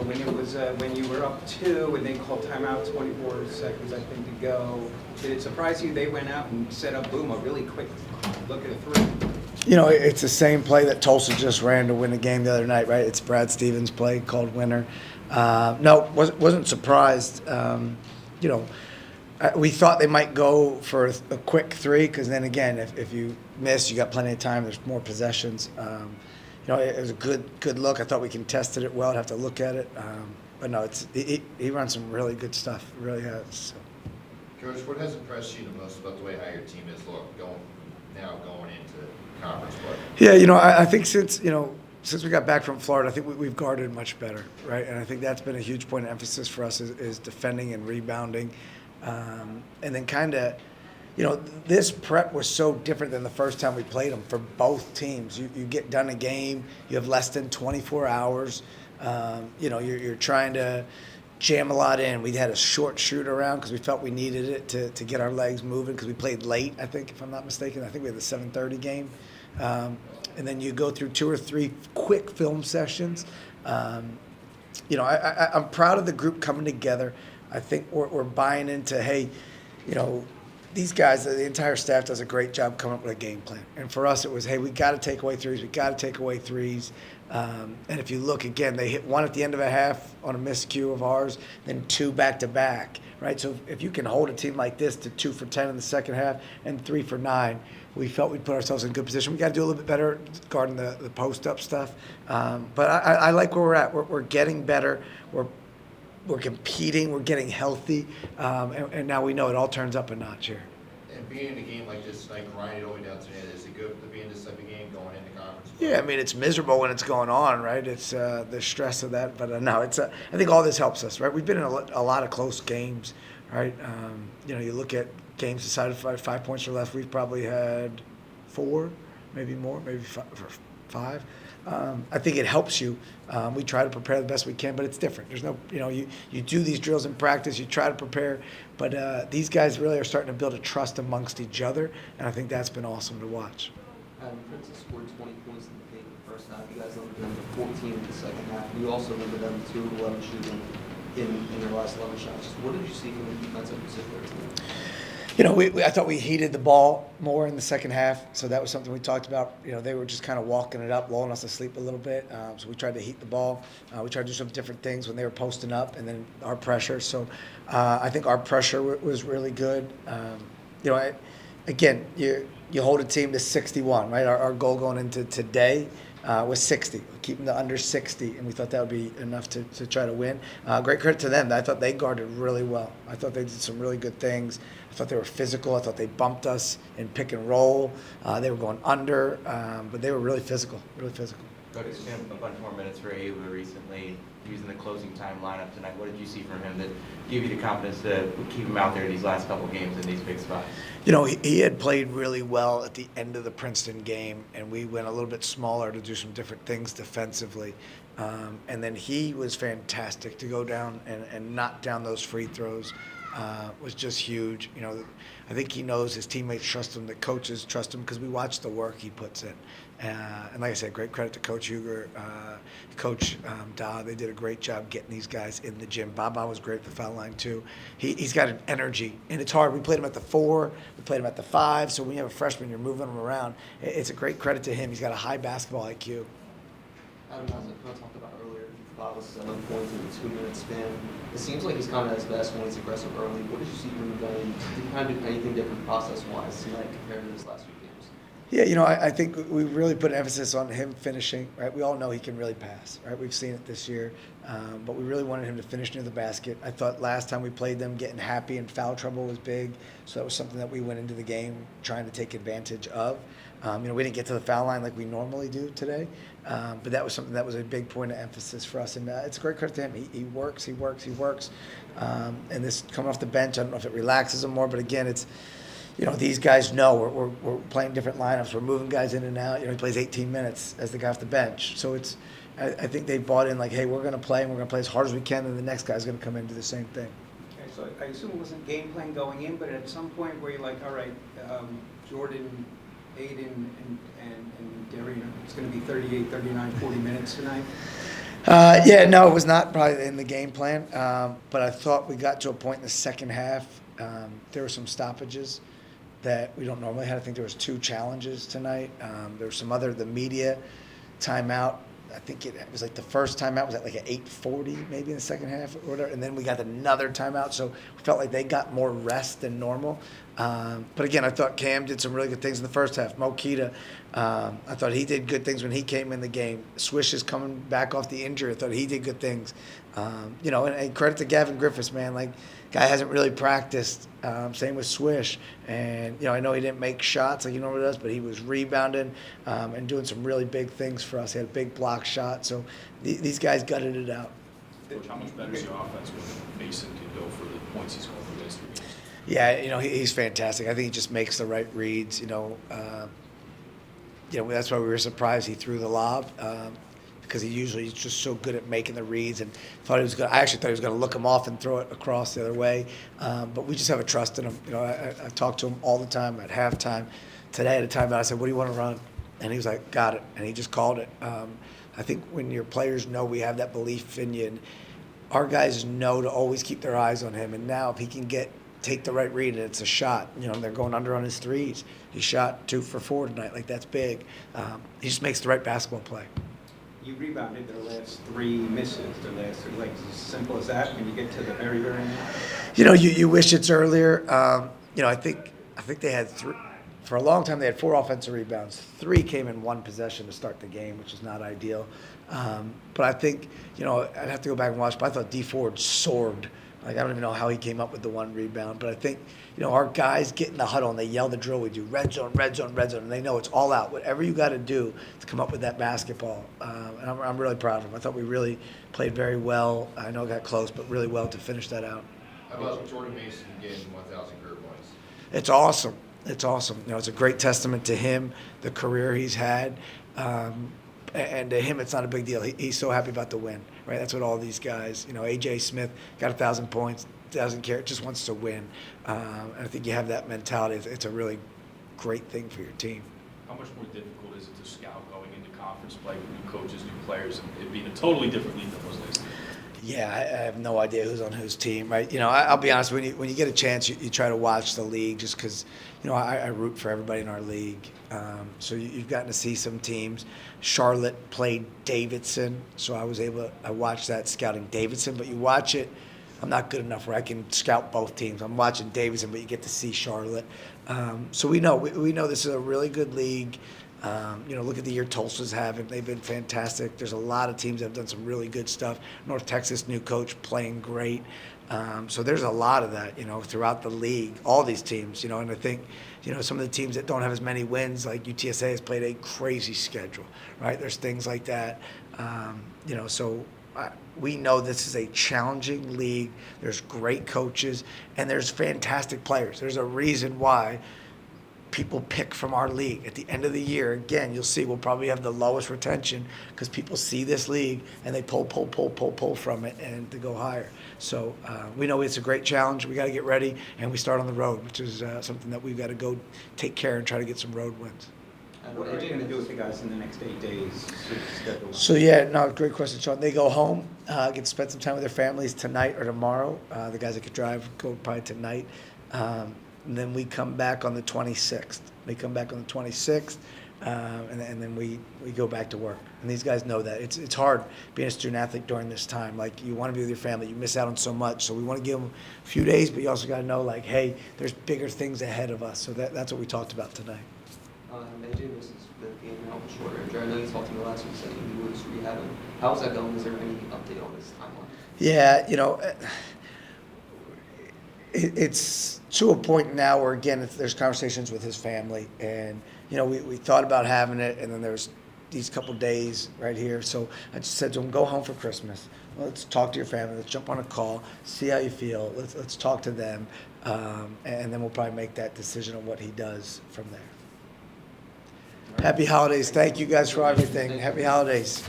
when it was when you were up 2 and they called timeout, 24 seconds I think to go. Did it surprise you they went out and set up boom a really quick look at a 3? You know, it's the same play that Tulsa just ran to win the game the other night, right? It's Brad Stevens' play called winner. No, wasn't surprised. You know, we thought they might go for a quick 3 because then again, if you miss, you got plenty of time. There's more possessions. You know, it was a good look. I thought we contested it well. I'd have to look at it. But no, he runs some really good stuff. He really has. So. Coach, what has impressed you the most about the way how your team is going into conference play? Yeah, you know, I think since we got back from Florida, I think we've guarded much better, right? And I think that's been a huge point of emphasis for us is defending and rebounding. And then kind of, you know, this prep was so different than the first time we played them for both teams. You get done a game, you have less than 24 hours. You know, you're trying to jam a lot in. We had a short shoot around because we felt we needed it to get our legs moving because we played late, I think, if I'm not mistaken. I think we had the 7:30 game. And then you go through 2 or 3 quick film sessions. You know, I'm proud of the group coming together. I think we're buying into, hey, you know, these guys, the entire staff does a great job coming up with a game plan. And for us, it was, hey, we got to take away threes. We got to take away threes. And if you look again, they hit 1 at the end of a half on a miscue of ours, then 2 back to back, right? So if you can hold a team like this to 2 for 10 in the second half and 3 for 9, we felt we'd put ourselves in good position. We got to do a little bit better guarding the post up stuff. But I like where we're at. We're getting better. We're competing. We're getting healthy. And now we know it all turns up a notch here. And being in a game like this, like grinding all the way down to the end, is it good to be in this type of game going into conference play? Yeah, I mean, it's miserable when it's going on, right? It's the stress of that. But no, I think all this helps us, right? We've been in a lot of close games, right? You know, you look at games decided by 5 points or less. We've probably had 4, maybe more, maybe 5. I think it helps you. We try to prepare the best we can, but it's different. There's no, you know, you do these drills in practice, you try to prepare, but these guys really are starting to build a trust amongst each other, and I think that's been awesome to watch. Princeton scored 20 points in the game the first half. You guys limited them to 14 in the second half. You also limited them to 2 of 11 shooting in your last 11 shots. What did you see from the defensive particular team? You know, I thought we heated the ball more in the second half, so that was something we talked about. You know, they were just kind of walking it up, lulling us to sleep a little bit. So we tried to heat the ball. We tried to do some different things when they were posting up, and then our pressure. So I think our pressure was really good. You know, again, you hold a team to 61, right? Our goal going into today was 60, keeping the under 60, and we thought that would be enough to try to win. Great credit to them. I thought they guarded really well. I thought they did some really good things. I thought they were physical. I thought they bumped us in pick and roll. They were going under, but they were really physical, really physical. Coach, a bunch more minutes for Ava recently, using the closing time lineup tonight. What did you see from him that gave you the confidence to keep him out there these last couple games in these big spots? You know, he had played really well at the end of the Princeton game, and we went a little bit smaller to do some different things defensively. And then he was fantastic to go down and knock down those free throws. Was just huge. You know, I think he knows his teammates trust him, the coaches trust him because we watch the work he puts in. And like I said, great credit to Coach Huger, Coach Da. They did a great job getting these guys in the gym. Baba was great at the foul line too. He's got an energy, and it's hard. We played him at the 4, we played him at the 5. So when you have a freshman, you're moving him around. It's a great credit to him. He's got a high basketball IQ. Adam, as I talked about earlier, Bob was 7 points in a 2-minute span. It seems like he's kind of at his best when he's aggressive early. What did you see from him going? Did he kind of do anything different process-wise tonight compared to his last few games? Yeah, you know, I think we really put an emphasis on him finishing, right? We all know he can really pass, right? We've seen it this year, but we really wanted him to finish near the basket. I thought last time we played them, getting happy and foul trouble was big, so that was something that we went into the game trying to take advantage of. You know, we didn't get to the foul line like we normally do today, but that was something that was a big point of emphasis for us, and it's a great credit to him. He works, and this coming off the bench, I don't know if it relaxes him more, but again, it's, you know, these guys know we're playing different lineups. We're moving guys in and out. You know, he plays 18 minutes as the guy off the bench. So it's, I think they bought in like, hey, we're going to play and we're going to play as hard as we can, and the next guy's going to come in and do the same thing. Okay, so I assume it wasn't game plan going in, but at some point where you're like, all right, Jordan, Aiden, and Darian, it's going to be 38, 39, 40 minutes tonight. Yeah, no, it was not probably in the game plan, but I thought we got to a point in the second half. There were some stoppages that we don't normally have. I think there was 2 challenges tonight. There was some the media timeout. I think it was like the first timeout was at like at 8:40 maybe in the second half or whatever, and then we got another timeout. So we felt like they got more rest than normal. But again, I thought Cam did some really good things in the first half. Mo Keita, I thought he did good things when he came in the game. Swish is coming back off the injury. I thought he did good things. And credit to Gavin Griffiths, man. Like, guy hasn't really practiced. Same with Swish. And, I know he didn't make shots like he normally does, but he was rebounding and doing some really big things for us. He had a big block shot. So these guys gutted it out. Coach, how much better is your offense when Mason can go for the points he's going for against you? Yeah, he's fantastic. I think he just makes the right reads. That's why we were surprised he threw the lob because he's just so good at making the reads. And I actually thought he was going to look him off and throw it across the other way. But we just have a trust in him. I talk to him all the time at halftime. Today at a timeout, I said, "What do you want to run?" And he was like, "Got it," and he just called it. I think when your players know we have that belief in you, and our guys know to always keep their eyes on him. And now if he can take the right read and it's a shot, they're going under on his threes. He shot 2 for 4 tonight. Like, that's big. He just makes the right basketball play. You rebounded their last 3 misses, like as simple as that when you get to the very, very end? You wish it's earlier. I think they had 3. For a long time, they had 4 offensive rebounds. 3 came in 1 possession to start the game, which is not ideal. But I think, I'd have to go back and watch, but I thought D Ford soared. Like, I don't even know how he came up with the 1 rebound. But I think, our guys get in the huddle and they yell the drill we do, red zone, red zone, red zone, and they know it's all out. Whatever you got to do to come up with that basketball. And I'm really proud of them. I thought we really played very well. I know it got close, but really well to finish that out. How about Jordan Mason getting 1,000 career points? It's awesome. It's awesome. It's a great testament to him, the career he's had. And to him, it's not a big deal. He's so happy about the win, right? That's what all these guys, A.J. Smith got 1,000 points, doesn't care, just wants to win. And I think you have that mentality. It's a really great thing for your team. How much more difficult is it to scout going into conference play with new coaches, new players, and it being a totally different league than it was last year? Yeah, I have no idea who's on whose team, right? I'll be honest, when you get a chance, you try to watch the league just because, I root for everybody in our league. So you've gotten to see some teams. Charlotte played Davidson, so I watched that scouting Davidson, but you watch it, I'm not good enough where I can scout both teams. I'm watching Davidson, but you get to see Charlotte. So we know this is a really good league. Look at the year Tulsa's having. They've been fantastic. There's a lot of teams that have done some really good stuff. North Texas, new coach, playing great. So there's a lot of that, throughout the league, all these teams, and I think, some of the teams that don't have as many wins, like UTSA has played a crazy schedule, right? There's things like that. We know this is a challenging league. There's great coaches, and there's fantastic players. There's a reason why people pick from our league. At the end of the year, again, you'll see we'll probably have the lowest retention because people see this league and they pull from it and to go higher. So we know it's a great challenge. We got to get ready, and we start on the road, which is something that we've got to go take care and try to get some road wins. What are you going to do with the guys in the next 8 days? So, great question, Sean. They go home, get to spend some time with their families tonight or tomorrow. The guys that could drive go probably tonight. And then we come back on the 26th. And then we go back to work. And these guys know that. It's hard being a student athlete during this time. Like, you want to be with your family. You miss out on so much. So we want to give them a few days, but you also got to know, like, hey, there's bigger things ahead of us. So that's what we talked about tonight. AJ, this is the game now, shorter injury. I know you talked to me last week saying he was rehabbing. How's that going? Is there any update on his timeline? Yeah, it's to a point now where, again, there's conversations with his family, and we thought about having it, and then there's these couple days right here. So I just said to him, go home for Christmas. Let's talk to your family. Let's jump on a call, see how you feel. Let's talk to them, and then we'll probably make that decision on what he does from there. Happy holidays. Thank you guys for everything. Happy holidays.